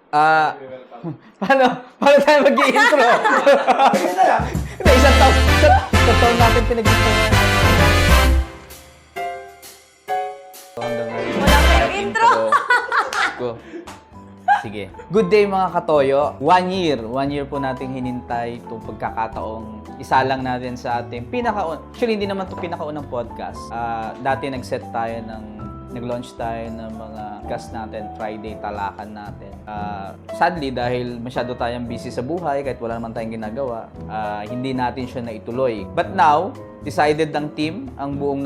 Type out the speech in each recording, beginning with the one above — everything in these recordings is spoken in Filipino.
Ah, paano tayo mag-i-intro? Hindi, isang taon natin pinag-intro. Hanggang ngayon. Wala pa yung intro. Go. Sige. Good day mga katoyo. 1 year po nating hinintay itong pagkakataong isa lang natin sa ating actually hindi naman ito pinakaunang podcast. Dati nag-launch tayo ng mga podcast natin, Friday talakan natin. Sadly, dahil masyado tayong busy sa buhay, kahit wala naman tayong ginagawa, hindi natin siya naituloy. But now, decided ng team, ang buong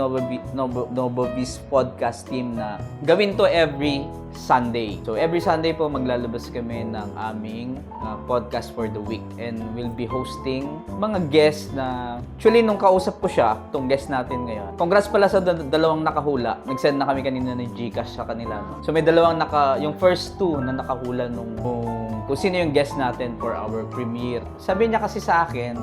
Novovis podcast team na gawin to every Sunday. So, every Sunday po maglalabas kami ng aming podcast for the week. And we'll be hosting mga guests na, actually, nung kausap ko siya, itong guest natin ngayon. Congrats pala sa dalawang nakahula. Nag-send na kami kanina ng Gcash sa kanila. No? So, may dalawang yung first two na nakahula kung sino yung guest natin for our premiere. Sabi niya kasi sa akin,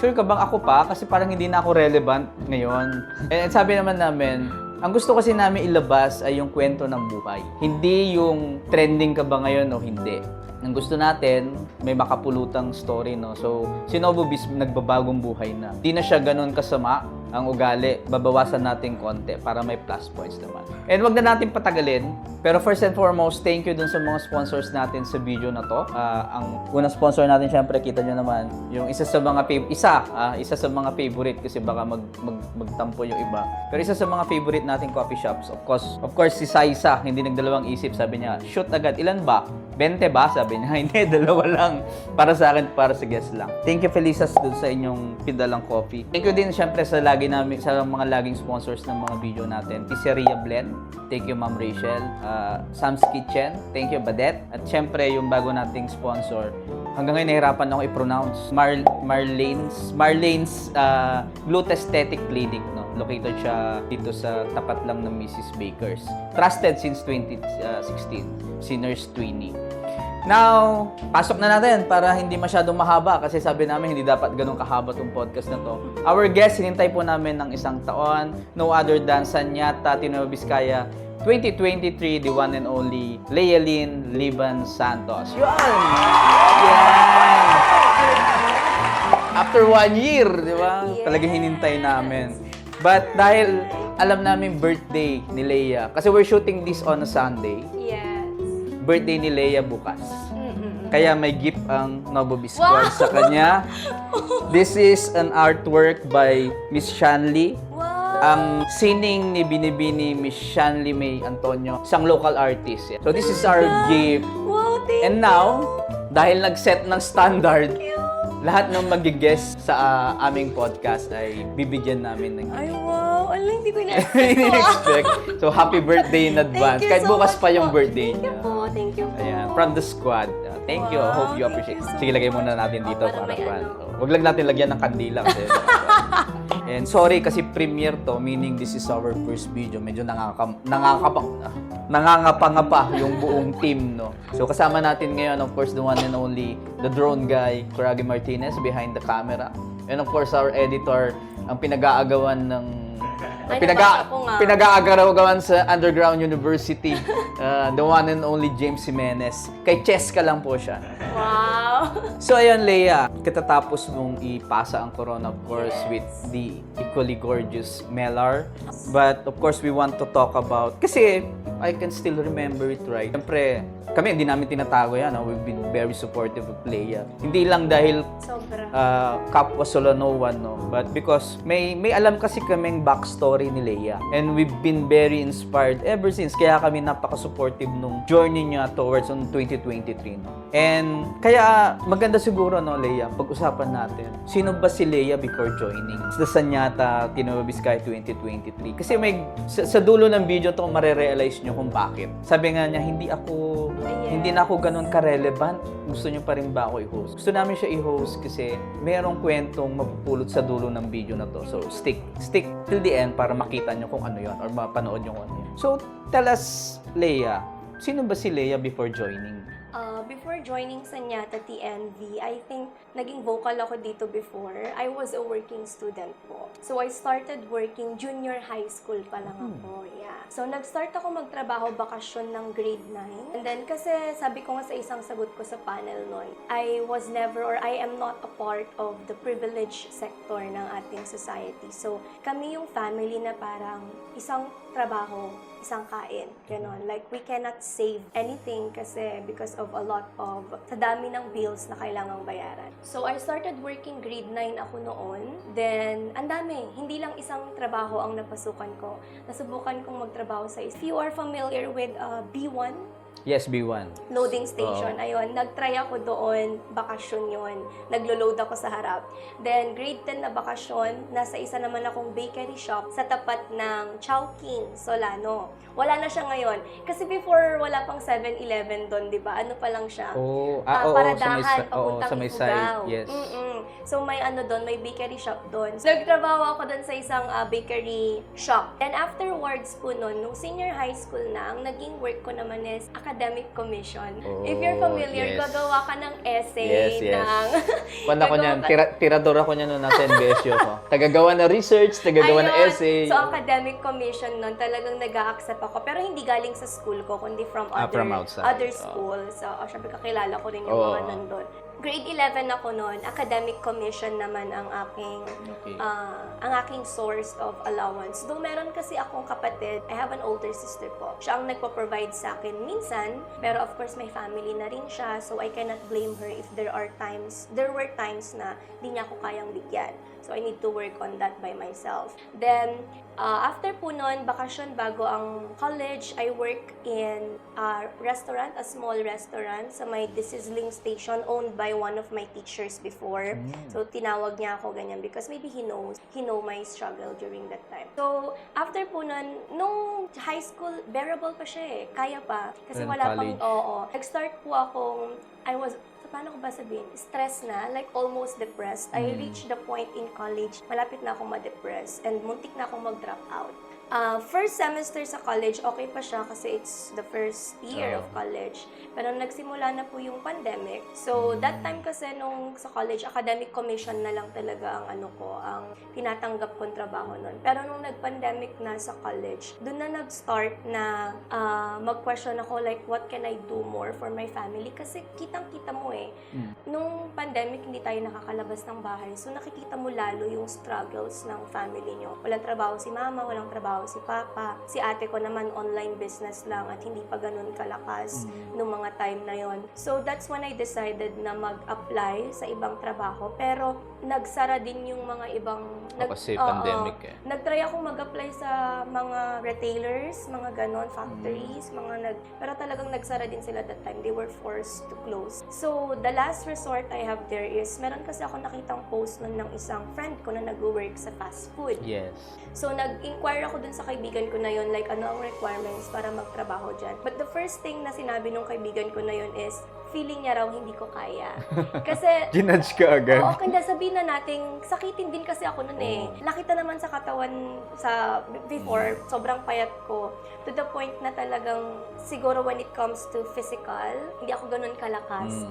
sure ka bang ako pa? Kasi parang hindi na ako relevant ngayon. And sabi naman namin, ang gusto kasi namin ilabas ay yung kwento ng buhay. Hindi yung trending ka ba ngayon o hindi. Ang gusto natin, may makapulutang story, no? So, si Novovis nagbabagong buhay na. Hindi na siya ganun kasama ang ugali. Babawasan natin konti para may plus points naman. And wag na natin patagalin. Pero first and foremost, thank you dun sa mga sponsors natin sa video na to. Ang unang sponsor natin, syempre, kita nyo naman, yung isa sa mga favorite kasi baka magtampo yung iba. Pero isa sa mga favorite nating coffee shops, of course, si Saisa, hindi nagdalawang isip, sabi niya, shoot agad, ilan ba? 20 ba? Sabi niya, hindi, dalawa lang. Para sa akin, para sa guest lang. Thank you, Felicitas, dun sa inyong pindalang coffee. Thank you din, syempre, sa mga laging sponsors ng mga video natin. Pizzeria Blend, thank you, Ma'am Rachel. Sam's Kitchen, thank you, Badet. At syempre, yung bago nating sponsor, hanggang ngayon nahirapan ako i-pronounce, Marlene's Glute Aesthetic Clinic, no? Located siya dito sa tapat lang ng Mrs. Baker's. Trusted since 2016, si Nurse Twinnie. Now, pasok na natin para hindi masyadong mahaba kasi sabi namin hindi dapat ganun kahaba tong podcast na to. Our guest, hinintay po namin ng isang taon, no other than Sanyata Tino Vizcaya 2023, the one and only Lealyn Liban Santos. Yun! Yan! After 1 year, di ba? Yes. Talagang hinintay namin. But dahil alam namin birthday ni Leia, kasi we're shooting this on a Sunday. Yes. Birthday ni Leia bukas. Kaya may gift ang Novovis Squad sa kanya. This is an artwork by Miss Shanley. Wow. Ang sining ni Binibini Miss Shanley May Antonio, isang local artist. So this is our gift. Wow, thank And now, dahil nag-set ng standard, lahat ng mag-guest sa aming podcast ay bibigyan namin ng gift. Ay, wow. Alam, hindi ko expect. So, happy birthday in advance. Kahit bukas pa yung birthday niya. Thank you po. Ayan, from the squad. Thank you. Wow, Hope you appreciate. thank you so Sige, lagay muna natin dito para para may pan. ano. Huwag lang natin lagyan ng kandila. Kasi, and sorry kasi premiere to, meaning this is our first video. Medyo nangangapa yung buong team, no? So, kasama natin ngayon, of course, the one and only, the drone guy, Coragi Martinez, behind the camera. And of course, our editor, ang pinag-aagawan ng pinag-aagawan sa Underground University, the one and only James Jimenez. Kay Cheska lang po siya. Wow. So ayun, Leia, katatapos mong ipasa ang corona, of course, with the equally gorgeous Mellar. But of course, we want to talk about, kasi I can still remember it, right? Siyempre, kami hindi namin tinatago yan. We've been very supportive of Leia. Hindi lang dahil Sobra. kapwa Solanoan, no? But because may alam kasi kaming backstory ni Leia. And we've been very inspired ever since. Kaya kami napaka-supportive nung journey niya towards on 2023, no? And kaya maganda siguro, no, Leia, pag-usapan natin. Sino ba si Leia before joining the Sanyata Tino Vizcaya 2023? Kasi sa dulo ng video to, marerealize nyo kung bakit. Sabi nga niya, hindi na ako ganun ka-relevant. Gusto nyo pa rin ba ako i-host? Gusto namin siya i-host kasi merong kwentong mapupulot sa dulo ng video na to. So, stick till the end para makita nyo kung ano yon or mapanood nyo kung ano yun. So, tell us, Leia, Sino ba si Leia before joining? Before joining Sanyata TNV, I think naging vocal ako dito before. I was a working student po. So I started working junior high school pa lang ako. Yeah. So nag-start ako magtrabaho bakasyon ng grade 9. And then kasi sabi ko nga sa isang sagot ko sa panel noon, I was never or I am not a part of the privileged sector ng ating society. So kami yung family na parang isang trabaho, isang kain. Ganon. Like, we cannot save anything kasi because of a lot of, sa dami ng bills na kailangang bayaran. So, I started working grade 9 ako noon. Then, ang dami. Hindi lang isang trabaho ang napasukan ko. Nasubukan kong magtrabaho sa if you are familiar with B1, Yes, B1. loading station. Ayun, nag-try ako doon, bakasyon yon. Naglo-load ako sa harap. Then, grade 10 na bakasyon, nasa isa naman akong bakery shop sa tapat ng Chowking, Solano. Wala na siya ngayon. Kasi before, wala pang 7-Eleven doon, di ba? Ano pa lang siya? Paradahan, papuntang sa may Ifugao. side, yes. So, may ano doon, may bakery shop doon. So, nagtrabaho ako doon sa isang bakery shop. Then, afterwards po noon, nung senior high school na, ang naging work ko naman is academic commission. If you're familiar, yes. gagawa ka ng essay ng... Panda ko niyan, tirador ako niyan nung nasa NBSU ko. Tagagawa na research, tagagawa na Ayun. essay. So, academic commission nun, talagang nag-a-accept ako. Pero hindi galing sa school ko, kundi from from outside. other schools. So, syempre kakilala ko rin yung mga nandun. Grade 11 ako noon, academic commission naman ang aking ang aking source of allowance. Though meron kasi akong kapatid, I have an older sister po. Siya ang nagpo-provide sa akin minsan, pero of course may family na rin siya, so I cannot blame her if there were times na di niya ako kayang bigyan. So I need to work on that by myself. Then, after po noon, bakasyon bago ang college, I work in a restaurant, a small restaurant sa may sizzling station owned by one of my teachers before. So tinawag niya ako ganyan because maybe he know my struggle during that time. So after po noon, nung high school, bearable pa siya eh. Kaya pa. Kasi Then wala college. pang, nag-start po akong, paano ko ba sabihin? Stress na, like almost depressed. I reached the point in college, malapit na akong ma-depress and muntik na akong mag-drop out. First semester sa college, okay pa siya kasi it's the first year of college. Pero nagsimula na po yung pandemic. So, that time kasi nung sa college, academic commission na lang talaga ang ang tinatanggap kong trabaho nun. Pero nung nag-pandemic na sa college, dun na nag-start na mag-question ako like, what can I do more for my family? Kasi kitang-kita mo eh. Nung pandemic, hindi tayo nakakalabas ng bahay. So, nakikita mo lalo yung struggles ng family nyo. Walang trabaho si mama, walang trabaho si papa. Si ate ko naman online business lang at hindi pa ganun kalakas nung mga time na yon. So that's when I decided na mag-apply sa ibang trabaho. Pero nagsara din yung mga ibang... Kasi pandemic eh. Nag-try akong mag-apply sa mga retailers, mga ganon, factories, pero talagang nagsara din sila that time. They were forced to close. So the last resort I have there is, meron kasi ako nakitang post nun ng isang friend ko na nag-work sa fast food. Yes. So, nag-inquire ako dun sa kaibigan ko na yun, like, ano ang requirements para magtrabaho dyan. But the first thing na sinabi nung kaibigan ko na yun is, feeling niya raw hindi ko kaya. Kasi, Ginudge ka agad. oo, kaya sabihin na natin, sakitin din kasi ako nun eh. Nakita naman sa katawan before, sobrang payat ko. To the point na talagang, siguro when it comes to physical, hindi ako ganun kalakas.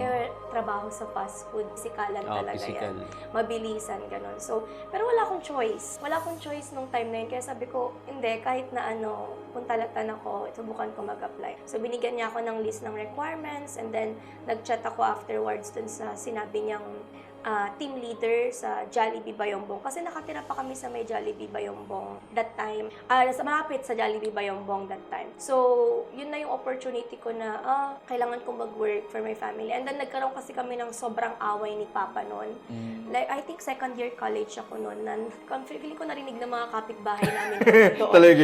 Trabaho sa fast food, physikalan talaga physical. yan. Mabilisan, ganun. So, pero wala akong choice. Wala akong choice nung time na yun. Kaya sabi ko, hindi, kahit na puntalatan ako, subukan ko mag-apply. So, binigyan niya ako ng list ng requirements and then, nag-chat ako afterwards dun sa sinabi niyang team leader sa Jollibee Bayombong. Kasi nakatira pa kami sa may Jollibee Bayombong that time. Malapit sa Jollibee Bayombong that time. So, yun na yung opportunity ko na, kailangan kong mag-work for my family. And then, nagkaroon kasi kami ng sobrang away ni Papa noon. Like, I think second year college ako noon. Feeling ko narinig ng mga kapitbahay namin. Talaga,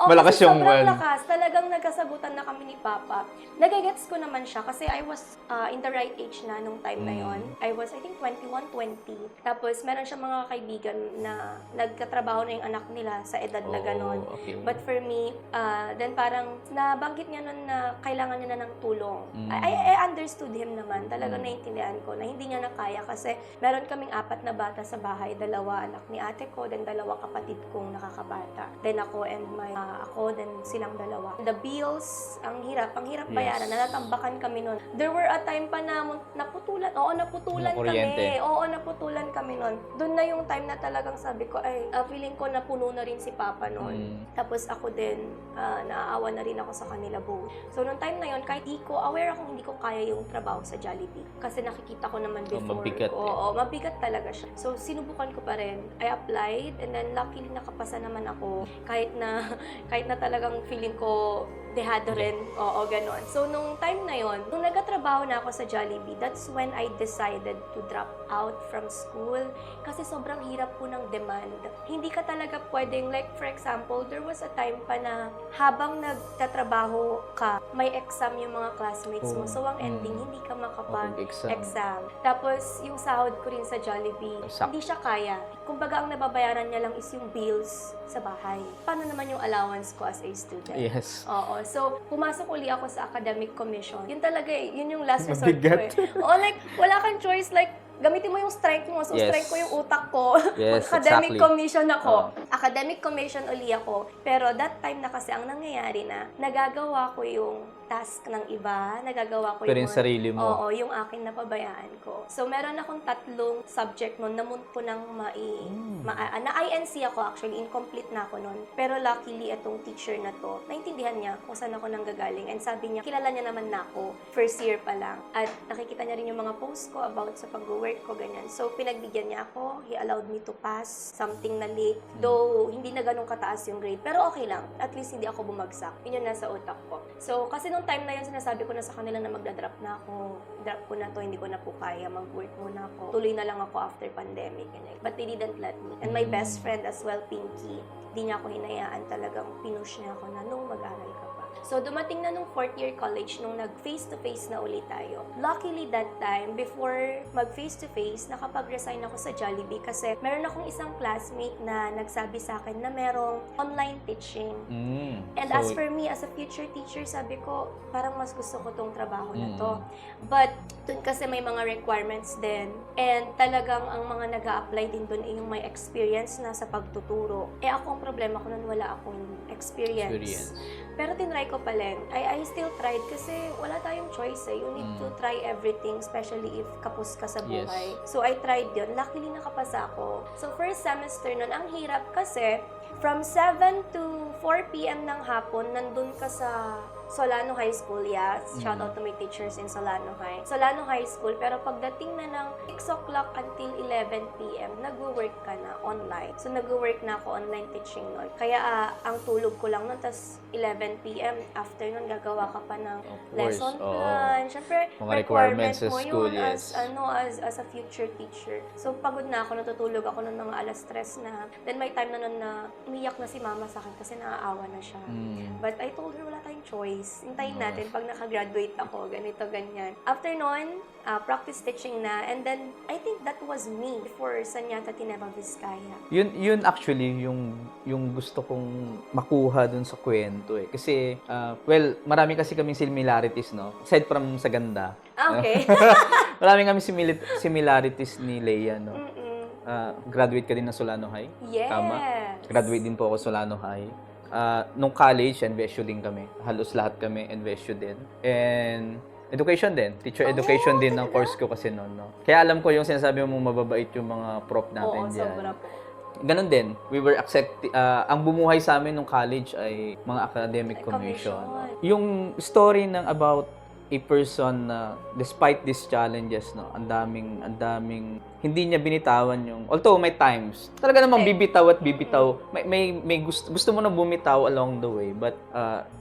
malakas yung sobrang lakas. Talagang nagkasagutan na kami ni Papa. Nagagets ko naman siya kasi I was in the right age na nung time na yon. I was, I think, 21 21, 20. Tapos, meron siya mga kaibigan na nagkatrabaho na yung anak nila sa edad na ganon. Okay. But for me, then parang nabanggit niya nun na kailangan niya na ng tulong. I understood him naman. Talagang naiintindihan ko na hindi niya na kaya kasi meron kaming 4 na bata sa bahay. 2 anak ni ate ko, then 2 kapatid kong nakakabata. Then ako and then silang 2. The bills, ang hirap bayaran. Natatambakan kami nun. There were a time pa na naputulan kami nun. Doon na yung time na talagang sabi ko, feeling ko napuno na rin si Papa noon. Tapos ako din, naaawa na rin ako sa kanila both. So, nung time na yun, kahit aware akong hindi ko kaya yung trabaho sa Jollibee. Kasi nakikita ko naman before. Mabigat mabigat talaga siya. So, sinubukan ko pa rin. I applied and then luckily nakapasa naman ako. Kahit na talagang feeling ko dehado rin. Oo, ganon. So, nung time na yon, nung nagkatrabaho na ako sa Jollibee, that's when I decided to drop out from school kasi sobrang hirap po ng demand. Hindi ka talaga pwedeng, like for example, there was a time pa na habang nagtatrabaho ka, may exam yung mga classmates mo. So, ang ending, hindi ka makapag-exam. Tapos, yung sahod ko rin sa Jollibee, hindi siya kaya. Kumbaga, ang nababayaran niya lang is yung bills sa bahay. Paano naman yung allowance ko as a student? Yes. Oo. So, pumasok uli ako sa academic commission. Yun talaga yun yung last resort ko Oo, like, wala kang choice. Like, gamitin mo yung strength mo. So, strength ko yung utak ko. Yes, Academic commission ako. Academic commission uli ako. Pero that time na kasi ang nangyayari na, nagagawa ko yung task ng iba, nagagawa ko pero yung sarili mo. Oo, yung akin na pabayaan ko. So, meron akong 3 subject nun na munpo nang na-INC ako actually, incomplete na ako nun. Pero luckily, itong teacher na to, naintindihan niya kung saan ako nanggagaling. And sabi niya, kilala niya naman na ako, first year pa lang. At nakikita niya rin yung mga posts ko about sa pag-work ko, ganyan. So, pinagbigyan niya ako, he allowed me to pass something na late. Though, hindi na ganun kataas yung grade. Pero okay lang, at least hindi ako bumagsak. Yun yung nasa utak ko. So, kasi nung time na yun, sinasabi ko na sa kanila na magdadrop na ako. Drop ko na to, hindi ko na po kaya. Mag-work muna ako. Tuloy na lang ako after pandemic. But they didn't let me. And my best friend as well, Pinky, di niya ako hinayaan. Talagang pinush niya ako na, no, mag-aral ka pa. So, dumating na nung 4th year college, nung nag-face-to-face na ulit tayo. Luckily that time, before mag-face-to-face, nakapag-resign ako sa Jollibee kasi meron akong isang classmate na nagsabi sa akin na merong online teaching. And as for me, as a future teacher, sabi ko, parang mas gusto ko tong trabaho na to. But, dun kasi may mga requirements din. And talagang ang mga nag-a-apply din dun ay yung may experience na sa pagtuturo. Ako, ang problema ko nun, wala akong experience. Pero tinry ko pa rin. I still tried kasi wala tayong choice eh. You need to try everything, especially if kapos ka sa buhay. So, I tried yun. Luckily, nakapasa ako. So, first semester nun, ang hirap kasi from 7 to 4 p.m. ng hapon, nandun ka sa Solano High School, Shout out to my teachers in Solano High. Solano High School, pero pagdating na ng 6 o'clock until 11 p.m., nag-work ka na online. So, nag-work na ako online teaching nun. Kaya, ang tulog ko lang nun, tas 11 p.m. after nun, gagawa ka pa ng lesson plan. Siyempre, mga requirements sa mo school, yun as a future teacher. So, pagod na ako, natutulog ako nun mga alas 3 na. Then, may time na nun na umiyak na si mama sa akin kasi naaawa na siya. But I told her, wala tayong choice. Hintayin natin pag nakagraduate ako, ganito, ganyan. After nun, practice teaching na. And then, I think that was me before Sanyata Tineva Vizcaya. Yun actually, yung gusto kong makuha dun sa kwento eh. Kasi, marami kasi kaming similarities, no? Aside from sa ganda. Okay. Marami kaming similarities ni Leia, no? Graduate ka din ng Solano High? Yes. Tama? Graduate din po ako Solano High. Nung college, NVSU din kami. Halos lahat kami, NVSU din. And education din. Teacher education din ng course ko kasi noon. No? Kaya alam ko yung sinasabi mo mababait yung mga prof natin dyan. Sobra po. Ganun din. We were ang bumuhay sa amin nung college ay mga academic commission. Yung story ng about a person na despite these challenges, no, ang daming hindi niya binitawan yung, although may times talaga namang bibitaw at bibitaw, may gusto mo na bumitaw along the way, but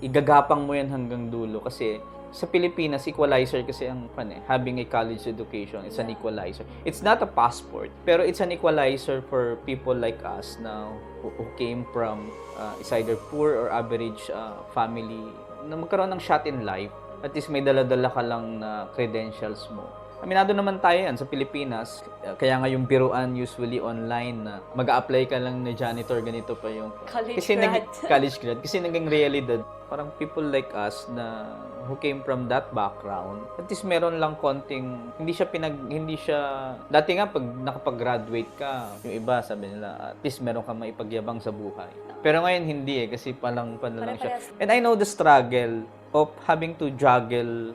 igagapang mo yan hanggang dulo kasi sa Pilipinas, equalizer kasi ang having a college education, it's an equalizer. It's not a passport, pero it's an equalizer for people like us now who came from is either poor or average family na magkaroon ng shot in life. At least may dala-dala ka lang na credentials mo Aminado naman tayo yan sa Pilipinas. Kaya nga yung biruan usually online na mag-a-apply ka lang na janitor, ganito pa yung... College grad. Kasi naging realidad. Parang people like us na who came from that background, at least meron lang konting, hindi siya, dati nga pag nakapag-graduate ka, yung iba sabi nila, at least meron kang maipagyabang sa buhay. Pero ngayon hindi kasi palang lang siya. And I know the struggle of having to juggle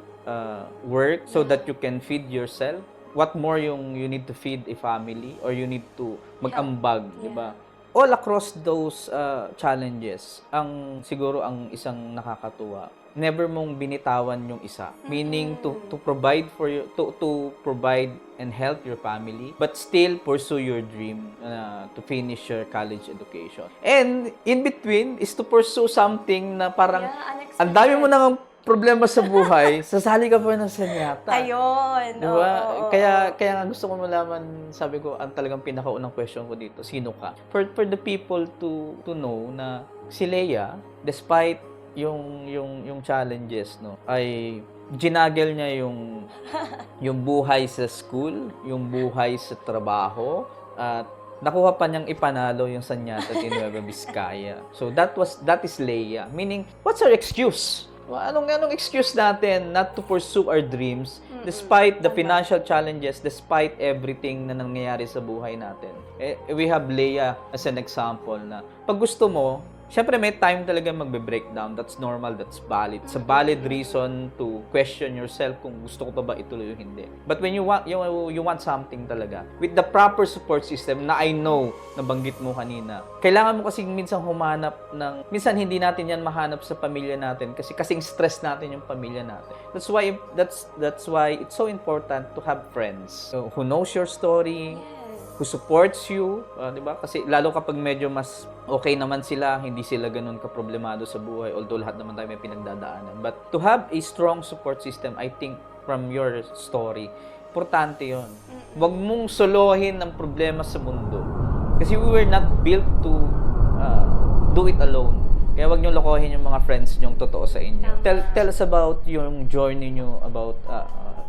work so that you can feed yourself. What more yung you need to feed a family or you need to mag-ambag, di ba? All across those challenges, siguro ang isang nakakatuwa, never mong binitawan yung isa. Meaning to provide for you, to provide and help your family, but still pursue your dream to finish your college education. And in between is to pursue something na parang ang dami mo nang problema sa buhay, sasali ka pa ng sanyata. Ayun. Diba? Oo. Kaya nga gusto ko malaman, sabi ko, ang talagang pinakaunang question ko dito, sino ka? For the people to know na si Leia, despite yung challenges, no, ay ginagel niya yung buhay sa school, yung buhay sa trabaho, at nakuha pa niyang ipanalo yung Sanyata at Nueva Vizcaya. So that is Leia. Meaning, what's our excuse? Anong excuse natin not to pursue our dreams despite the financial challenges, despite everything na nangyayari sa buhay natin? We have Leia as an example na pag gusto mo, syempre may time talaga magbe-breakdown. That's normal, that's valid. It's a valid reason to question yourself kung gusto ko pa ba ituloy o hindi. But when you want something talaga, with the proper support system na I know, nabanggit mo kanina, kailangan mo kasing minsan minsan hindi natin yan mahanap sa pamilya natin kasi kasing stress natin yung pamilya natin. That's why it's so important to have friends who knows your story, who supports you, di ba? Kasi lalo kapag medyo mas okay naman sila, hindi sila ganun ka-problemado sa buhay, although lahat naman tayo may pinagdadaanan. But to have a strong support system, I think, from your story, importante yon. Huwag mong solohin ang problema sa mundo. Kasi we were not built to do it alone. Kaya huwag nyo lokohin yung mga friends nyong totoo sa inyo. Tell us about yung journey nyo about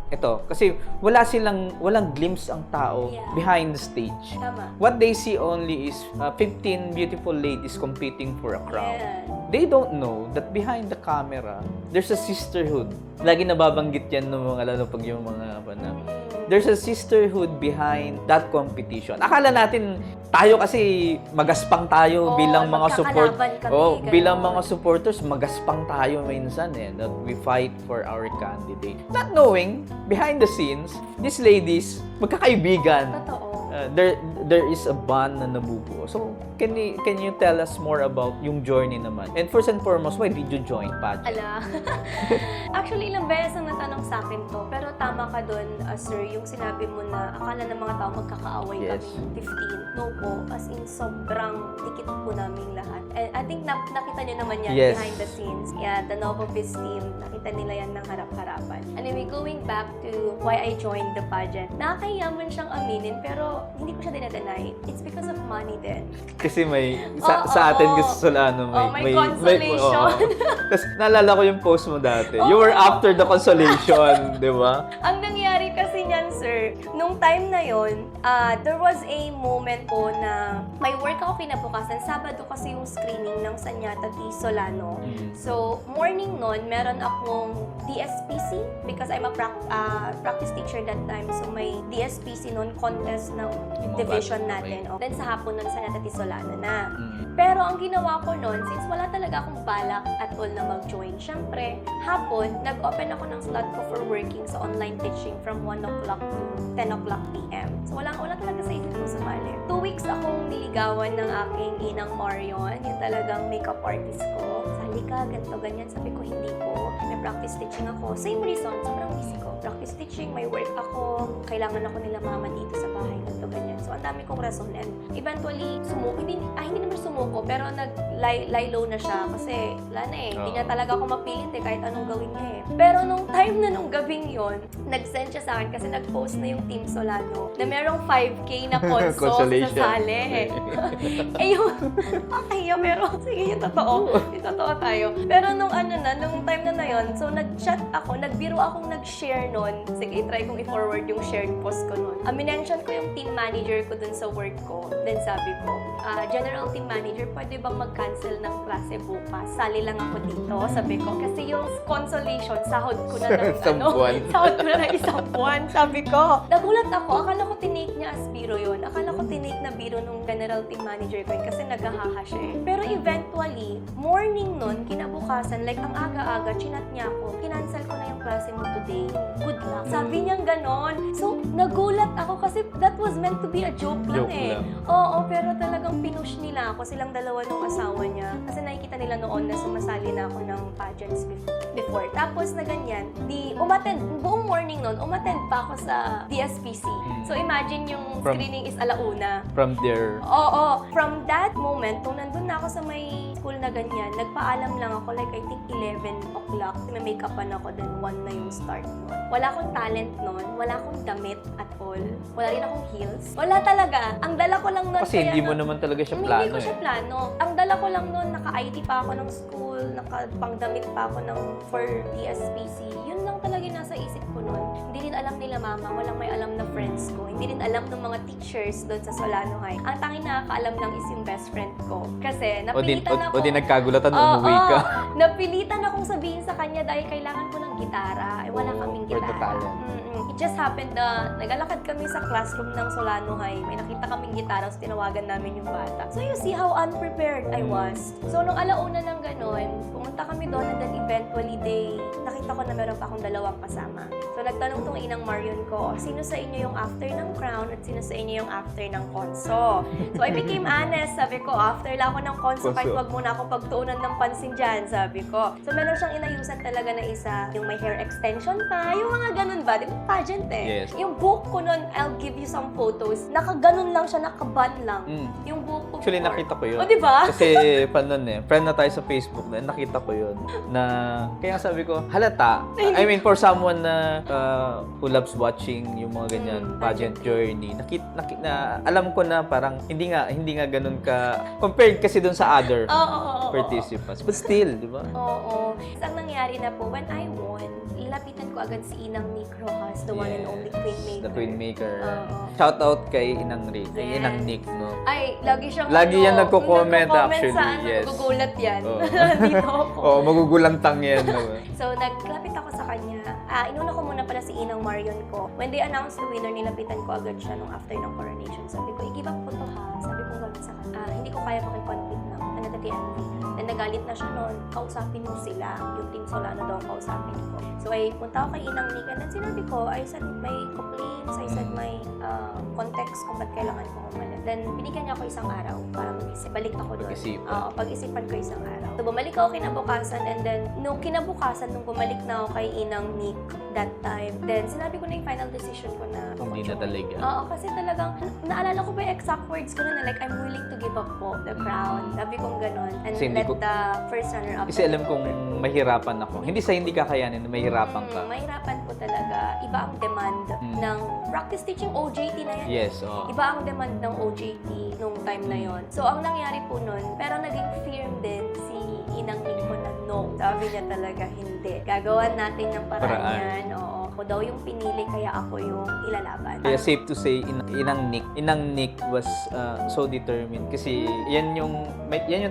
ito. Kasi walang glimpse ang tao behind the stage. Tama. What they see only is 15 beautiful ladies competing for a crown. Yeah. They don't know that behind the camera, there's a sisterhood. Lagi nababanggit yan ng mga, lalo pag yung mga there's a sisterhood behind that competition. Akala natin, tayo kasi magaspang tayo bilang mga bilang mga supporters, magaspang tayo minsan that we fight for our candidate. Not knowing, behind the scenes, these ladies, magkakaibigan. Totoo. There is a bond na nabubuo. So, can you tell us more about yung journey naman? And first and foremost, why did you join pageant? Ala. Actually, ilang beses ang natanong sa akin to. Pero tama ka dun, sir, yung sinabi mo na akala ng mga tao magkakaaway kami 15. No po, as in sobrang dikit po namin lahat. And I think nakita nyo naman yan behind the scenes. Yeah, the Novovis team, nakita nila yan ng harap-harapan. Anyway, going back to why I joined the pageant, nakakayaman siyang aminin, pero hindi ko siya dinadeny. It's because of money din. Kasi sa atin kasi sa Solano may consolation. Tapos naalala ko yung post mo dati. You were after the consolation, di ba? Ang nangyari kasi niyan, sir, nung time na yon, there was a moment po na may work ako kinabukasan. Sabado kasi yung screening ng Sanyata T. Solano. So, morning nun, meron akong DSPC because I'm a practice teacher that time. So, may DSPC nun, contest ng division natin. Then, sa hapon nun, Sanyata T. Solano na. Pero ang ginawa ko nun, since wala talaga akong balak at all na mag-join, syempre, hapon, nag-open ako ng slot ko for working sa online teaching from 1 o'clock to 10 o'clock p.m. So, wala talaga sa isip ko sumali. 2 weeks akong niligawan ng aking inang Marion, yung talagang makeup artist ko. Sali ka, ganito, ganyan. Sabi ko, hindi po. May practice teaching ako. Same reason, sobrang busy ko. Practice teaching, may work ako. Kailangan ako nila mama dito sa bahay, ganito, ganyan. So, ang dami kong rason. And eventually, hindi naman sumuko, pero lie low na siya kasi wala na eh. Hindi Oo. niya talaga ako mapilit eh, kahit anong gawin niya eh. Pero nung time na nung gabing yon, nag-send siya sa akin kasi nag-post na yung Team Solano na merong 5K na conso sa Consolation. sali. Eh yun, okay pero sige yung totoo. Yung totoo tayo. Pero nung nung time na yun, so nag-chat ako, nagbiro akong nag-share nun. Sige, try kong i-forward yung shared post ko nun. Minention ko yung team manager ko dun sa work ko. Then sabi ko, General Team Manager, pwede bang mag-cancel ng klase bukas? Sali lang ako dito, sabi ko. Kasi yung consolation, sahod ko na ng Isang buwan. sahod ko na ng isang buwan, sabi ko. Nagulat ako, akala ko tinake niya as biro yun. Akala ko tinake na biro nung General Team Manager ko yun kasi naghahaha siya eh. Pero eventually, morning nun, kinabukasan, like ang aga-aga, chinat niya ako, kinancel ko na yung klase mo today. Good luck. Sabi niya ganon. So, nagulat ako kasi that was meant to be a joke lang Joke eh. lang. Oo, pero talagang pinush nila ako, silang dalawa ng asawa niya. Kasi nakikita nila noon na sumasali na ako ng pageants before. Tapos na ganyan, buong morning nun, umattend pa ako sa DSPC. So, imagine yung screening is alauna. From there, Oo. From that moment, nung nandun na ako sa may school na ganyan, nagpaalam lang ako, like I think 11 o'clock. May make-upan ako, then 1 na yung start nun. Wala akong talent nun. Wala akong damit at all. Wala rin akong heels. Wala talaga. Ang dala ko lang nun. kasi kaya hindi mo na- naman talaga siya Hindi plano ko siya eh. plano. Ang dala ko lang nun, naka-ID pa ako ng school, nakapangdamit pa ako for DSPC. Yun lang talaga yung nasa isip ko nun. Hindi rin alam nila mama, walang may alam na friends ko. Hindi rin alam ng mga teachers doon sa Solano High. Ang tanging nakakaalam lang is yung best friend ko. Kasi napilitan ako. O di nagkagulatan, umuwi ka. Napilitan akong sabihin sa kanya dahil kailangan ko ng gitara. Eh, wala Oo, kaming for the gitara. talent. It just happened na naglalakad kami sa classroom ng Solano High. May nakita kaming gitara, so tinawagan namin yung bata. So you see how unprepared I was. So nung alauna ng ganon, pumunta kami doon and then eventually nakita ko na meron pa akong dalawang kasama. So nagtanong tong inang Marion ko, sino sa inyo yung after ng crown at sino sa inyo yung after ng konso? So I became honest. Sabi ko, after lang ako ng konso, kahit wag muna ako pagtuunan ng pansin dyan, sabi ko. So meron siyang inayusan talaga na isa, yung may hair extension pa, yung mga ganun ba? Di ba pageant eh? Yes. Yung buhok ko nun, I'll give you some photos. Nakaganon lang siya, nakaban lang. Yung buhok ko. Actually, before. nakita ko yun. O, di ba? Kasi, panon eh, friend na tayo sa Facebook na, nakita ko yun. Na, kaya sabi ko, halata. I mean, for someone na who loves watching yung mga ganyan, pageant journey, alam ko na parang, hindi nga ganun ka, compared kasi dun sa other Oo. participants. But still, di ba? Oo. Ang nangyari na po, when I won, lapitan ko agad si Inang Nick Rojas, the one and only Queen Maker. The Queen Maker. Oo. Shout out kay Inang Rick, kay Yes. Inang Nick, no? Ay, lagi siyang Lagi yan nagko-comment actually, sa yes. gugulat yan. Oo. Dito ako. Oo, magugulantang yan. No? So, naglapit ako sa kanya. Inuna ko muna pala si Inang Marion ko. When they announced the winner, nilapitan ko agad siya nung after ng coronation. Sabi ko, i-give up ko to ha. Sabi ko gano'n sa kanya. Hindi ko kaya makipag-compete ng TNV. Then nagalit na siya noon. Kausapin mo sila. Yung Team Solano daw kausapin ko. So, ay punta ako kay Inang Nick. And then sinabi ko, I said may complaints. I said may context kung ba't kailangan ko umalis. Then binigyan niya ako isang araw para mag-isip. Balik ako doon. Pag-isipan. Pag-isipan ko isang araw. So, bumalik ako kinabukasan and then, nung kinabukasan, nung bumalik na ako kay Inang Nick that time, then sinabi ko na yung final decision ko na Hindi na talaga. Oo, kasi talagang, naalala ko pa yung exact words ko na like, I'm willing to give up po the crown. Sabi kong ganon. And Kasi hindi let ko- the first runner-up. Kasi alam kong mahirapan ako. Hindi sa hindi kakayanin, mahirapan ka. Mahirapan po talaga. Iba ang demand ng practice teaching OJT na yan. Yes, oo. Iba ang demand ng OJT nung time na yon. So, ang nangyari po nun, pero naging firm din si Inang Nick ko na no. Sabi niya talaga, hindi. Gagawan natin ng paraan Paraan. yan. Oo. Ako daw yung pinili, kaya ako yung ilalaban. Kaya safe to say, Inang Nick was so determined. Kasi yan yung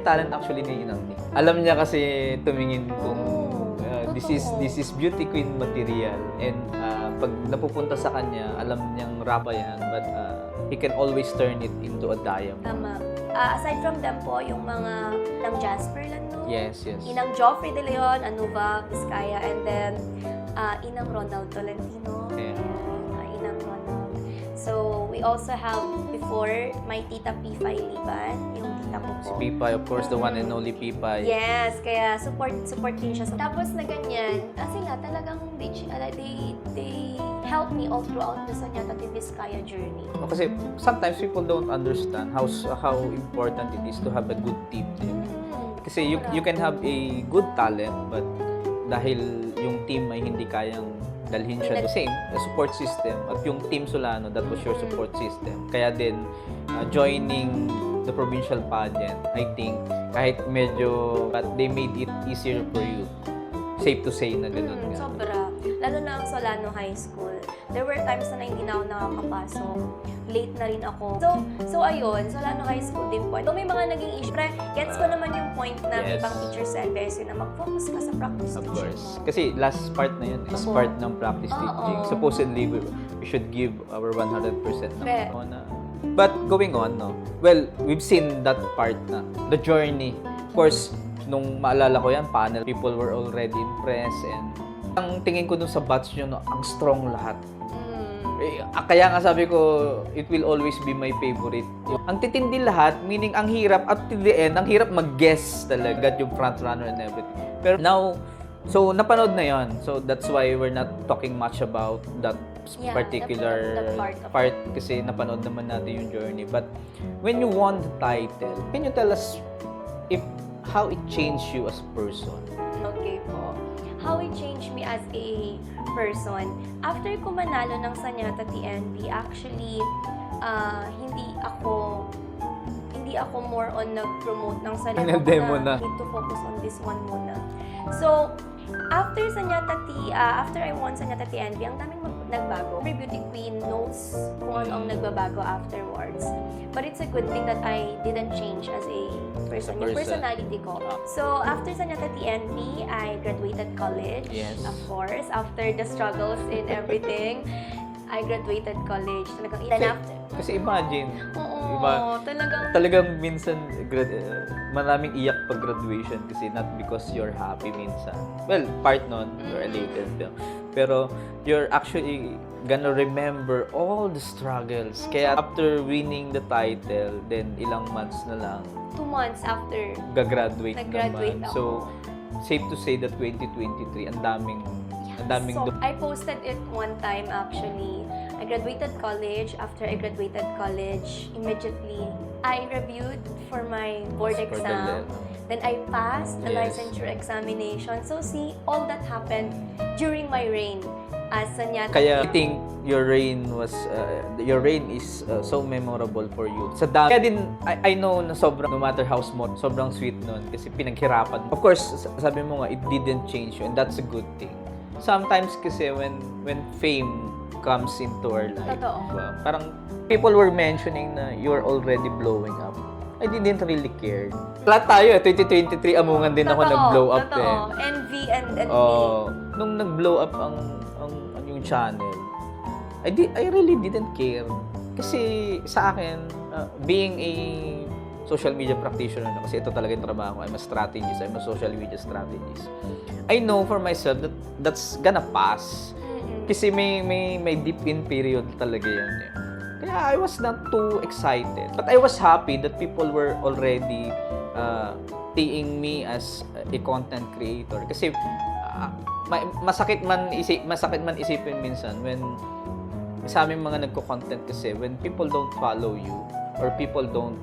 talent actually ni Inang Nick. Alam niya kasi tumingin kung this is beauty queen material. And pag napupunta sa kanya, alam niyang rapa yan. But he can always turn it into a diamond. Tama. Aside from them po, yung mga ng Jasper Lano, Yes. Inang Joffrey De Leon, Anuva Vizcaya, and then Inang Ronald Tolentino. Yeah. And, Inang Ronald. So, we also have before my tita Pipay Liban, yung tita ko Si po. Pipay, of course, the one and only Pipay. Yes, kaya support din siya. Tapos na ganyan, sila talagang they help me all throughout the Sanyata Vizcaya journey. Kasi sometimes people don't understand how important it is to have a good team. Kasi you can have a good talent, but dahil yung team ay hindi kayang dalhin siya the same support system, at yung Team Solano, that was your support system. Kaya din, joining the provincial pageant, I think, kahit medyo, but they made it easier for you. Safe to say na ganun nga. Sobra. Lalo na ang Solano High School. There were times na hindi na ako nakakapasok. Late na rin ako. So ayun, Solano High School din po. So may mga naging issue. Pero gets ko naman yung point na Yes. ibang teachers sa LBS na mag-focus ka sa practice Of teaching course. mo. Kasi last part na yun. Last Oo. part ng practice teaching. Oo. Supposedly, we should give our 100% Correct. na. But going on, no? Well, we've seen that part na. The journey. Of course, nung maalala ko yan, panel, people were already impressed, and ang tingin ko dun sa batch nyo, no, ang strong lahat. Kaya nga sabi ko, it will always be my favorite. Ang titindi lahat, meaning ang hirap, at to the end, ang hirap mag-guess talaga yung front runner and everything. Pero now, so napanood na yon. So that's why we're not talking much about that Yeah, particular the part of part kasi napanood naman natin yung journey. But when you won the title, can you tell us how it changed you as a person? Okay po. How it changed me as a person. After ko manalo ng Sanyata TNB, actually, hindi ako more on nag-promote ng sarili ko Demo na. need to focus on this one muna. So, after I won Sanyata TNB, ang daming nagbago. Every beauty queen knows kung ano ang nagbabago afterwards. But it's a good thing that I didn't change as a person. Yung personality ko. So, after Sanyata TNB, I graduated college. Yes. Of course. After the struggles in everything, I graduated college. Talagang then after. Kasi imagine, Oo, talagang minsan maraming iyak pag graduation kasi not because you're happy minsan. Well, part nun, you're elated. Pero you're actually gonna remember all the struggles. Kaya after winning the title, then ilang months na lang, 2 months after. gagraduate Nag-graduate naman. ako. So, safe to say that 2023, ang daming So, I posted it one time actually. I graduated college. After I graduated college, immediately, I reviewed for my board For the exam. Then I passed the Yes. licensure examination. So see, all that happened during my reign as Sanyata. Kaya I think your reign is so memorable for you. Sa dami. Kaya din, I know na sobrang, no matter how small, sobrang sweet nun kasi pinaghirapan. Of course, sabi mo nga, it didn't change you, and that's a good thing. Sometimes kasi when fame comes into our life, Totoo. parang people were mentioning na you're already blowing up. I didn't really care. Lahat tayo, 2023, amungan din ako nag-blow up Totoo. Envy and envy. Nung nag-blow up ang yung channel, I really didn't care. Kasi sa akin, being a social media practitioner na, kasi ito talaga yung trabaho ko, I'm a social media strategist. I know for myself that that's gonna pass. Kasi may deep in period talaga yan. Kaya I was not too excited. But I was happy that people were already seeing me as a content creator. Kasi masakit man isipin minsan when sa aming mga nagko-content kasi when people don't follow you or people don't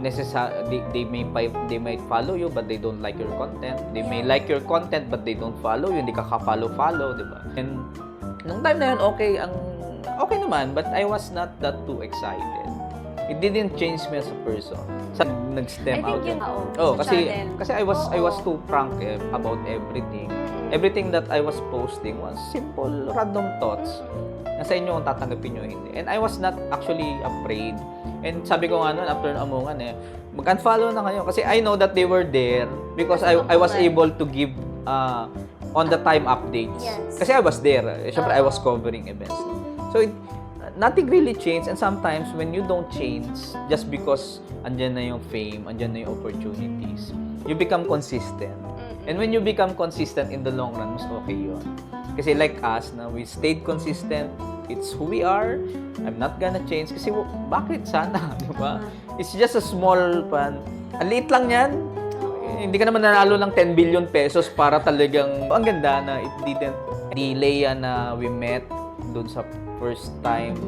they might follow you but they don't like your content. They may like your content but they don't follow you. Hindi ka ka-follow, di ba? And nung time na yun, okay naman, but I was not that too excited. It didn't change me as a person. Nag-stem out. Kasi I was too frank about everything. Everything that I was posting was simple, random thoughts. Nasa inyo kung tatanggapin nyo hindi. And I was not actually afraid. And sabi ko nga nun, after amungan mag-unfollow na kayo. Kasi I know that they were there because I was able to give on the time updates. Yes. Kasi I was there. Siyempre, I was covering events. So, nothing really changed. And sometimes, when you don't change, just because andyan na yung fame, andyan na yung opportunities, you become consistent. And when you become consistent in the long run, mas okay yun. Kasi like us, we stayed consistent. It's who we are. I'm not gonna change. Kasi bakit sana, di ba? It's just a small pan. Ang liit lang yan. Hindi ka naman nanalo ng 10 billion pesos para talagang... Ang ganda na it didn't delay na we met dun sa first time.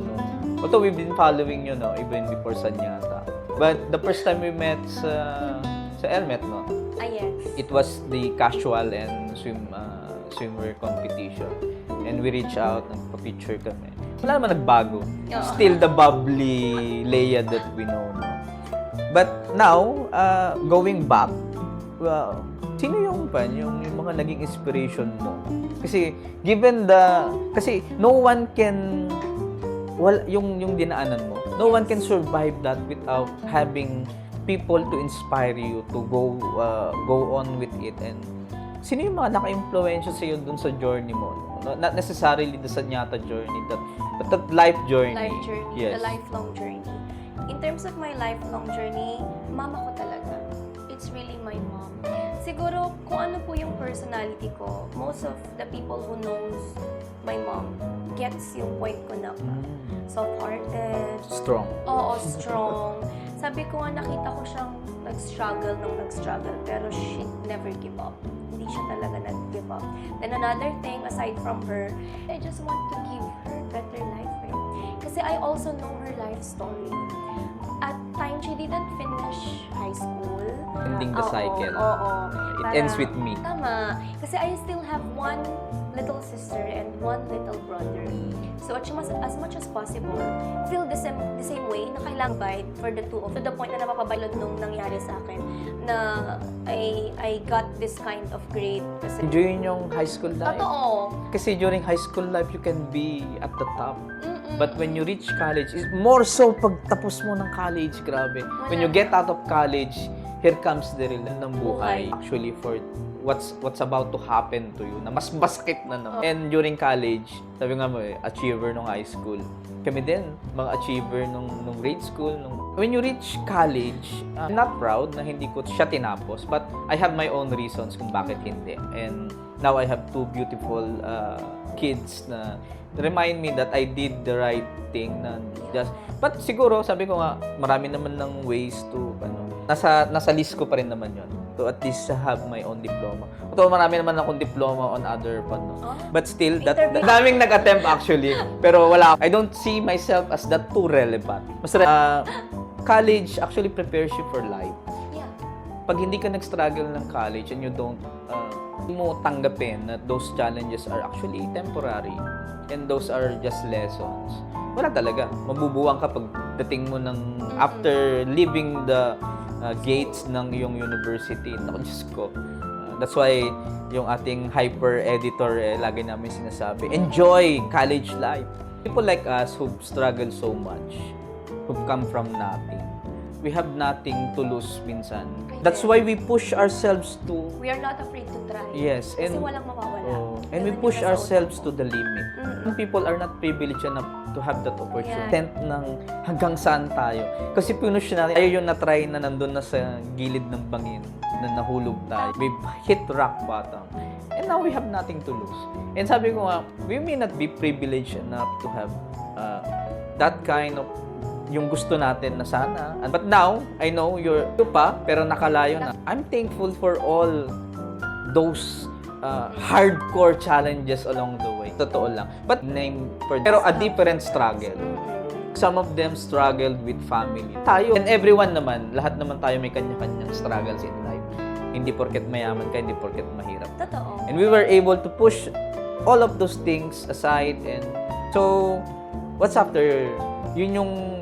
Although we've been following you, even before Sanyata. But the first time we met sa Sa Elmet, no? Yes. It was the casual and swimwear competition. And we reach out, nagpa-picture kami. Wala naman nagbago. Oo. Still the bubbly Leia that we know, no? But now, going back, well, sino yung mga naging inspiration mo? Kasi, kasi no one can, yung dinaanan mo, no one can survive that without having people to inspire you to go on with it. And sino yung mga naka-influensya sa iyo dun sa journey mo? No? Not necessarily the Sanyata journey, but that life journey. Life journey, Yes. the lifelong journey. In terms of my lifelong journey, mama ko talaga. It's really my mom. Siguro, kung ano po yung personality ko, most of the people who knows my mom gets yung point ko na soft-hearted, Strong. oo, strong. Sabi ko nga, nakita ko siyang nag-struggle, pero she never give up. Hindi siya talaga nag-give up. Then another thing, aside from her, I just want to give her better life. Eh. Kasi I also know her life story. At times, she didn't finish high school. Ending the Oo, cycle. Oo. It ends with me. Tama. Kasi I still have one little sister and one little brother. So as much as possible, feel the same way na kailangan provide for the two of to the point na napapabalot nung nangyari sa akin na I got this kind of grade. Kasi Enjoy yung high school life. totoo. Kasi during high school life, you can be at the top. Mm-mm. But when you reach college, is more so pagtapos mo ng college, grabe. When you get out of college, here comes the real ng buhay. Actually, for what's about to happen to you, na mas basket na naman. And during college, sabi nga mo achiever nung high school. Kami din, mga achiever nung grade school. When you reach college, I'm not proud na hindi ko siya tinapos, but I have my own reasons kung bakit hindi. And now I have two beautiful kids na remind me that I did the right thing. But siguro, sabi ko nga, marami naman ng ways to, nasa list ko pa rin naman yon to at least have my own diploma. Although marami naman akong diploma on other But still, daming nag-attempt actually. Pero wala. I don't see myself as that too relevant. Mas college actually prepares you for life. Yeah. Pag hindi ka nag-struggle ng college and you don't mo tanggapin that those challenges are actually temporary and those are just lessons. Wala talaga. Mabubuwang ka pagdating mo ng after leaving the gates ng iyong university. Naku, Diyos ko. That's why yung ating hyper editor lagi namin sinasabi, enjoy college life. People like us who've struggled so much, who've come from nothing, we have nothing to lose minsan. That's why we push ourselves to... We are not afraid to try. Yes. Kasi walang mawawala. And we Ganun push yung nasa ourselves utak to the limit. Some people are not privileged enough to have that opportunity. Yeah. Tent ng hanggang saan tayo. Kasi pinush natin, tayo yung na-try na nandun na sa gilid ng bangin, na nahulog tayo. We've hit rock bottom. And now we have nothing to lose. And sabi ko nga, we may not be privileged enough to have that kind of yung gusto natin na sana. But now, I know you're pa, pero nakalayo na. I'm thankful for all those hardcore challenges along the way. Totoo lang. But pero a different struggle. Some of them struggled with family. Tayo, and everyone naman, lahat naman tayo may kanya-kanyang struggles in life. Hindi porket mayaman ka, hindi porket mahirap. Totoo. And we were able to push all of those things aside. And so, what's after? Yun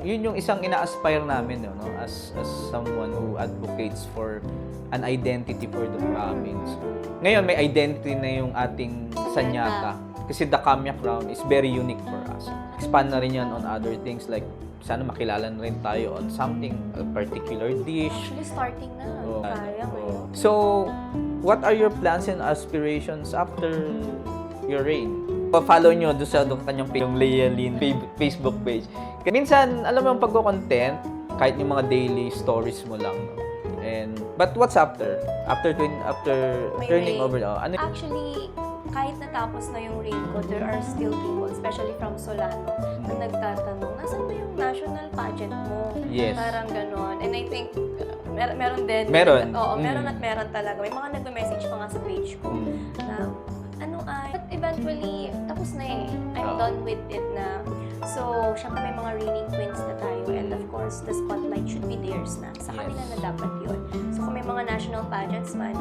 yung isang ina-aspire namin, no? As someone who advocates for an identity for the province. Ngayon, may identity na yung ating Sanyata. Kasi the Kamya Crown is very unique for us. Expand na rin yan on other things like sana makilala na rin tayo on something, a particular dish. Actually, starting na. Kaya ngayon. So, what are your plans and aspirations after your reign? Pa-follow nyo doon sa kanyang yung Leia Lynn Facebook page. Minsan, alam mo yung pagko-content, kahit yung mga daily stories mo lang. No? But what's after? After turning reign. over, ano? Actually, kahit natapos na yung reign ko, there are still people, especially from Solano, na nagtatanong, nasan ba yung national pageant mo? Yes. Parang ganon. And I think, meron din. Meron. Oo, meron at meron talaga. May mga nagme-message pa nga sa page ko na, but eventually, tapos na eh. I'm done with it na. So, syempre may mga reigning queens na tayo. And of course, the spotlight should be theirs na. Sa kanila na dapat yun. So kung may mga national pageants man,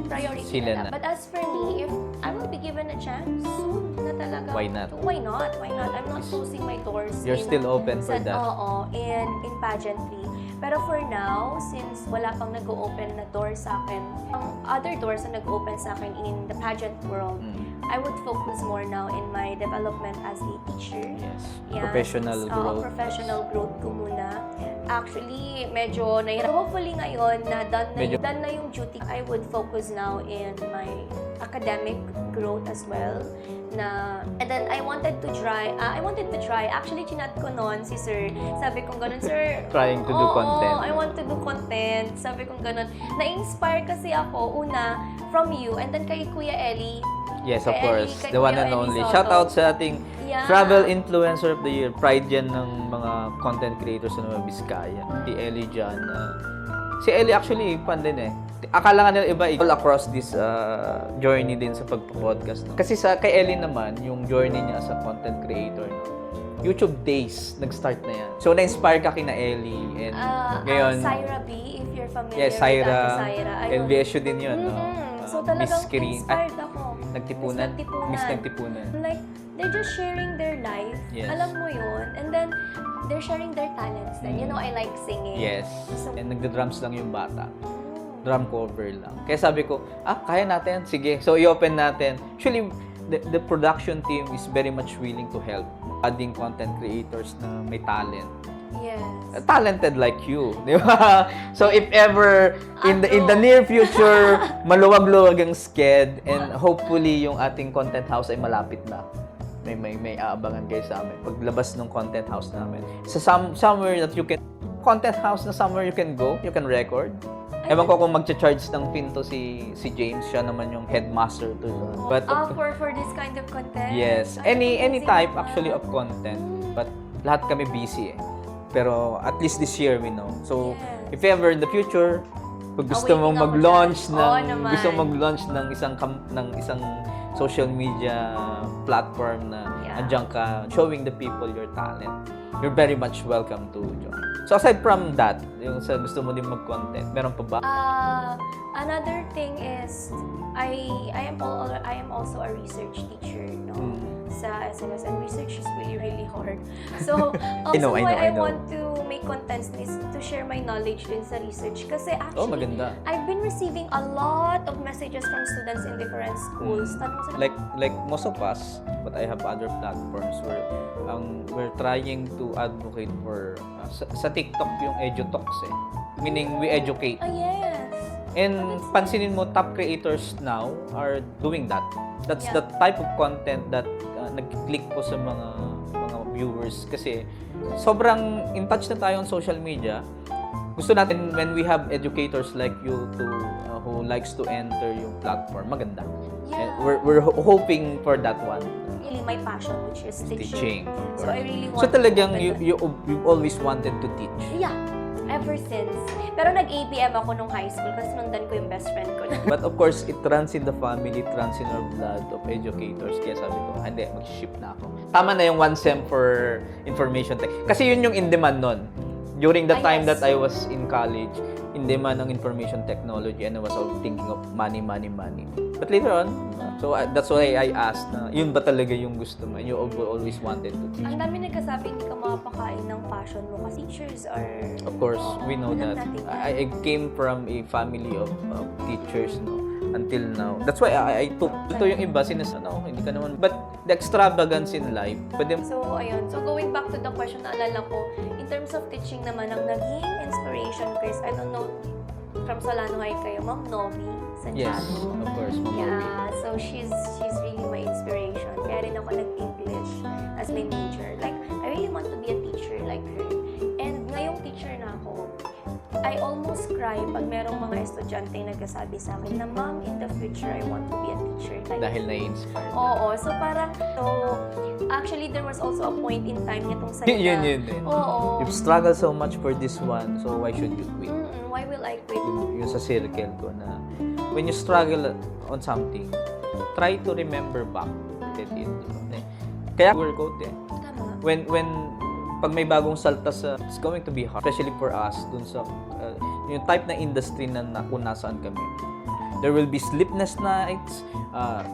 priority Sila na. na. But as for me, if I will be given a chance, soon na talaga. Why not? Why not? Why not? I'm not closing my doors. You're still open for that. Oo, in pageantry. Pero for now, since wala pang nag-open na door sa akin, ang other doors na nag-open sa akin in the pageant world, I would focus more now in my development as a teacher. Yes. Yeah, Professional since, growth. Professional growth ko muna. Actually, medyo nahirap. Hopefully ngayon na done na yung duty, I would focus now in my academic growth as well. And then I wanted to try, actually chinat ko noon si sir. Sabi ko ganun, sir. Trying to do content. I want to do content. Sabi ko ganun. Na-inspire kasi ako, una, from you, and then kay Kuya Ellie. Yes, of Kay course. Ellie, kay The one Kuya and Ellie only. Soto. Shout out sa ating Yeah. Travel Influencer of the Year. Pride yan ng mga content creators sa Nueva Vizcaya. Si Ellie dyan. Si Ellie actually, fan din eh. Akala nga nila iba, all across this journey din sa pagpo-podcast. No? Kasi kay Ellie naman, yung journey niya as a content creator, no? YouTube Days, nag-start na yan. So, na-inspire ka kina Ellie. And ngayon, Syra B, if you're familiar yes, with Syra. Ate Syra. And VSU din yun. No? So, talagang Kirin. inspired ako. Nagtipunan? Miss Nagtipunan. Like, they're just sharing their life. Yes. Alam mo yun. And then, they're sharing their talents then. You know, I like singing. Yes. So, And nagda-drums lang yung bata. Drum cover lang. Kaya sabi ko, kaya natin. Sige. So, i-open natin. Actually, the production team is very much willing to help. Adding content creators na may talent. yes. Talented like you. Di ba? So, if ever, in the near future, maluwag-luwag ang sked and hopefully, yung ating content house ay malapit na. May aabangan kayo sa amin. Paglabas ng content house namin. Sa somewhere that you can, content house na somewhere you can go, you can record. Ewan ko kung magcha-charge ng pinto si James, siya naman yung headmaster to. But for this kind of content. yes, any type actually of content. But lahat kami busy eh. Pero at least this year we know. So Yes. if ever in the future, pag gusto Awaiting mong ako mag-launch dyan. Oo ng naman. gusto mong mag-launch ng isang social media platform na Yeah. andiyan ka showing the people your talent, you're very much welcome to join. So aside from that, yung sa gusto mo din mag-content, meron pa ba? Another thing is I am also a research teacher, no? Sa SMS, and research is really hard. So also I why I know. want to make contents is to share my knowledge din sa research kasi actually Maganda. I've been receiving a lot of messages from students in different schools. Tanong sila, Like most of us, but I have other platforms where we're trying to advocate for sa TikTok yung EduTalks eh. Meaning we educate. yes. And pansinin mo, top creators now are doing that. That's Yeah. the type of content that nag-click po sa mga viewers kasi sobrang in touch na tayo on social media. Gusto natin when we have educators like you to who likes to enter yung platform, maganda. And Yeah. we're hoping for that one. Really my passion, which is Teaching. So I really want So talagang to open you've always wanted to teach. Yeah, ever since. Pero nag-ABM ako nung high school kasi sundan ko yung best friend ko. But of course, it runs in the family, it runs in our blood of educators. Kaya sabi ko, hindi, mag-ship na ako. Tama na yung 1 SEM for information tech. Kasi yun yung in-demand nun. During the time yes. that I was in college, in-demand ng information technology and I was all thinking of money. But later on, so that's why I asked na, yun ba talaga yung gusto mo? You always wanted to teach. Ang dami nagkasabi hindi ka makapakain ng passion mo kasi teachers are... Of course, we know alam that. natin yan. I came from a family of teachers, no, until now. That's why I took. Ito yung iba, hindi ka naman. But the extravagance in life, pwede. So, ayun. So, going back to the question, naalala ko, in terms of teaching naman, ang naging inspiration ko is, I don't know, from Solano High kayo, Ma'am Novi Yes, Santiago. of course. Ma'am Novi. Yeah, so she's really my inspiration. Kaya rin ako nag-English as my major. Like, I really want to be a teacher like her. And ngayong teacher na ako, I almost cry pag merong mga estudyante nagkasabi sa akin na, Ma'am, in the future, I want to be a teacher like Dahil you." na-inspire. Oo, so parang, actually, there was also a point in time nitong sa Yun. Oo. You've struggled so much for this one, so why should you quit? Why will I quit? Yung sa circle ko na, when you struggle on something, try to remember back. Kaya workout eh. Tama. When pag may bagong salta it's going to be hard. Especially for us, dun sa, yung type na industry na kung nasaan kami. There will be sleepless nights,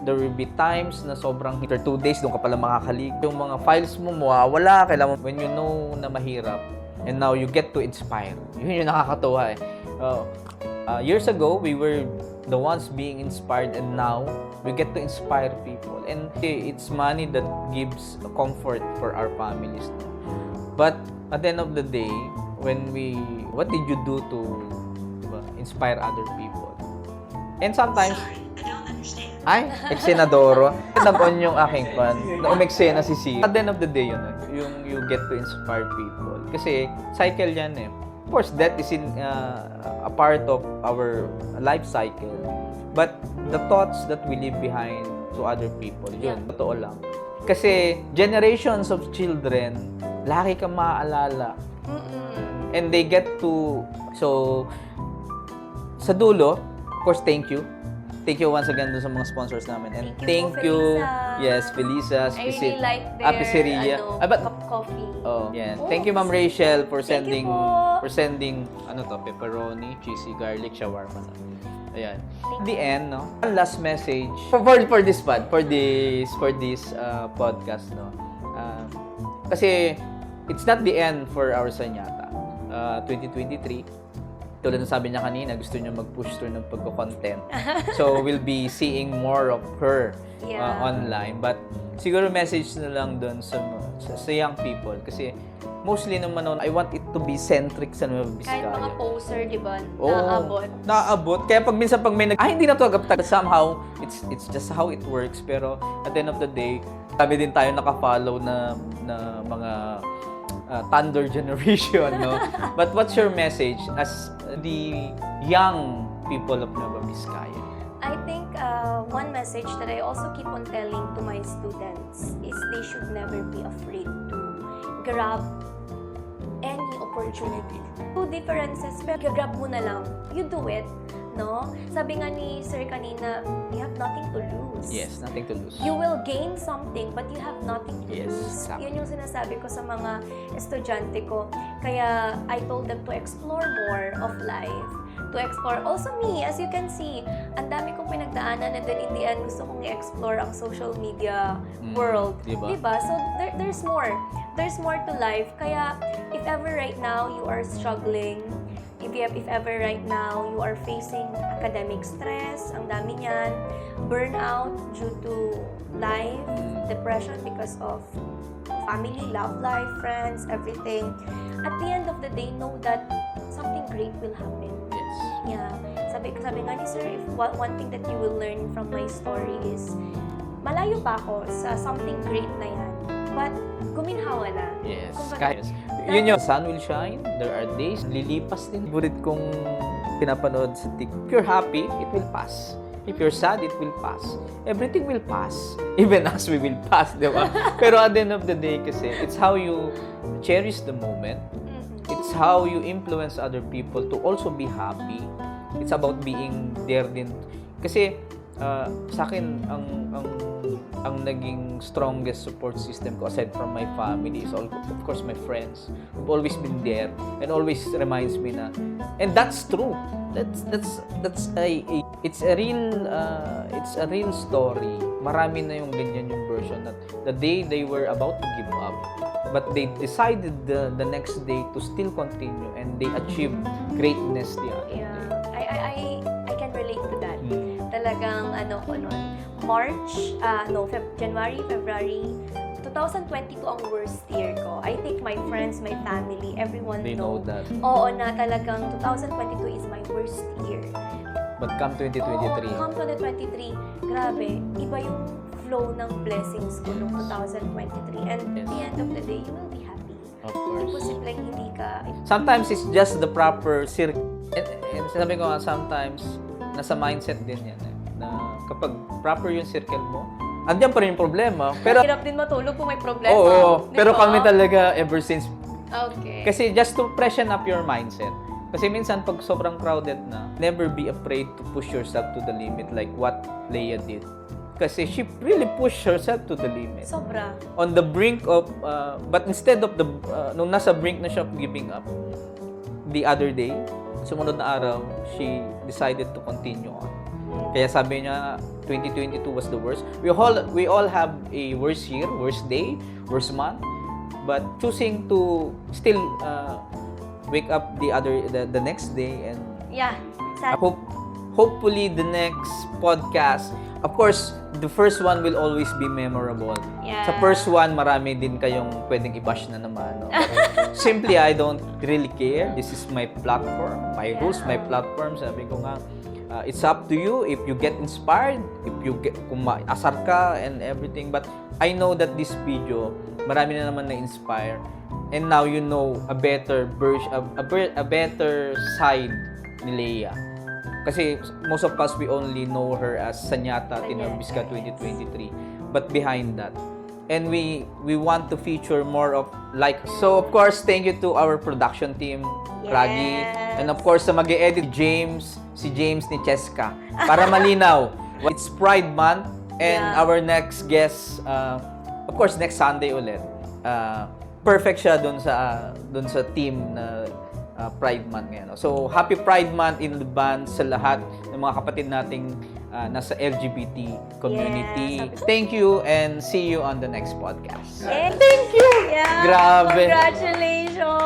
there will be times na sobrang after 2 days, doon ka pala makakalig. Yung mga files mo mawawala, kailangan when you know na mahirap, and now you get to inspire. Yun yung nakakatuwa eh. Years ago, we were the ones being inspired, and now we get to inspire people. And it's money that gives comfort for our families. But at the end of the day, what did you do to inspire other people? And sometimes, Sorry, I don't understand. ay, eksenadoro. Nag-on yung aking fan. Na-umeksena si Siri. At the end of the day, yung you get to inspire people. Kasi cycle yan eh. Of course, that is a part of our life cycle. But the thoughts that we leave behind to other people, yun, totoo lang. Kasi generations of children, laki kang maaalala. And they get to, so, sa dulo, of course, thank you. Thank you once again dun sa mga sponsors namin. And Thank you po, Felisa. Yes, Felisa. I really like their Pizzeria. cup coffee. Oh, yeah. Oh, Thank you, Ma'am Rachel, for thank you sending po. pepperoni, cheesy garlic, shawarma. Ayan. At the end, no. One last message for this podcast, no. Kasi it's not the end for our Sanyata. 2023. Tulad ng sabi niya kanina, gusto niya mag-push through ng pagko-content. So, we'll be seeing more of her online. But, siguro message na lang doon sa young people. Kasi, mostly naman I want it to be centric sa Nueva Vizcaya. Kahit mga poser, di ba? Oo, naaabot. Kaya pag may hindi na to agaptag. Somehow, it's just how it works. Pero, at the end of the day, sabi din tayo nakafollow na mga Thunder generation, no? But what's your message as the young people of Nueva Vizcaya? I think one message that I also keep on telling to my students is they should never be afraid to grab any opportunity. Two differences, pero grab mo na lang. You do it, no? Sabi nga ni Sir kanina, you have nothing to lose. Yes, nothing to lose. You will gain something, but you have nothing to Yes, lose. exactly. Yun yung sinasabi ko sa mga estudyante ko. Kaya I told them to explore more of life. To explore. Also me, as you can see, ang dami kong pinagdaanan, and then in the end, gusto kong i-explore ang social media world. Diba? So, there's more. There's more to life. Kaya, if ever right now you are struggling, if ever right now you are facing academic stress, ang dami niyan, burnout due to life, depression because of family, love life, friends, everything. At the end of the day, know that something great will happen. Yes. Yeah. Sabi nga ni Sir, if one thing that you will learn from my story is, malayo pa ako sa something great na yan. But, guminhawa na. Yes. Kumbaga, Yun yung sun will shine. There are days. Lilipas din. Burit kong pinapanood sa TikTok. If you're happy, it will pass. If you're sad, it will pass. Everything will pass. Even us, we will pass, di ba? Pero at the end of the day kasi, it's how you cherish the moment. It's how you influence other people to also be happy. It's about being there din. Kasi sa akin, ang naging strongest support system ko aside from my family is of course my friends who've always been there and always reminds me na, and that's true. It's a real story. Marami na yung ganyan yung version that the day they were about to give up, but they decided the next day to still continue, and they achieved greatness the other day. I can relate to that. Talagang ko nun, January, February 2022 ang worst year ko. I think my friends, my family, everyone They know that. Oo, na talagang 2022 is my worst year. But come 2023, Come 2023, grabe, iba yung flow ng blessings ko noong 2023. And at the end of the day, you will be happy. of Hindi course. posibleng hindi ka. Sometimes it's just the proper circle. And sabi ko nga, sometimes nasa mindset din yan eh, na kapag proper yung circle mo, andiyan pa rin yung problema. Pero Hirap din matulog kung may problema. oo, Di pero ba? kami talaga ever since. Okay. Kasi just to freshen up your mindset. Kasi minsan pag sobrang crowded na, never be afraid to push yourself to the limit like what Leia did. kasi she really pushed herself to the limit. Sobra. On the brink of, but instead of nung nasa brink na siya of giving up, the other day, sumunod na araw, she decided to continue on. Kaya sabi niya, 2022 was the worst. We all have a worst year, worst day, worst month, but choosing to still wake up the next day and Yeah. hopefully the next podcast, of course, the first one will always be memorable. Yeah. Sa first one, marami din kayong pwedeng i-bash na naman. No? Simply, I don't really care. This is my platform, my rules, my platform. Sabi ko nga, it's up to you if you get inspired, if you get, kung asar ka and everything. But I know that this video, marami na naman na-inspire. And now you know a better version, a better side ni Leia. Kasi most of us, we only know her as Sanyata Tinabisca 2023. But behind that, and we want to feature more of like, so of course, thank you to our production team, Ragi, and of course, sa mag-e-edit si James ni Cheska. Para malinaw, it's Pride Month, and our next guest, of course, next Sunday ulit. Perfect siya dun sa team na Pride Month ngayon. So, happy Pride Month in advance sa lahat ng mga kapatid nating nasa LGBT community. Yes. Thank you and see you on the next podcast. Thank you! Yeah. Grabe. Congratulations!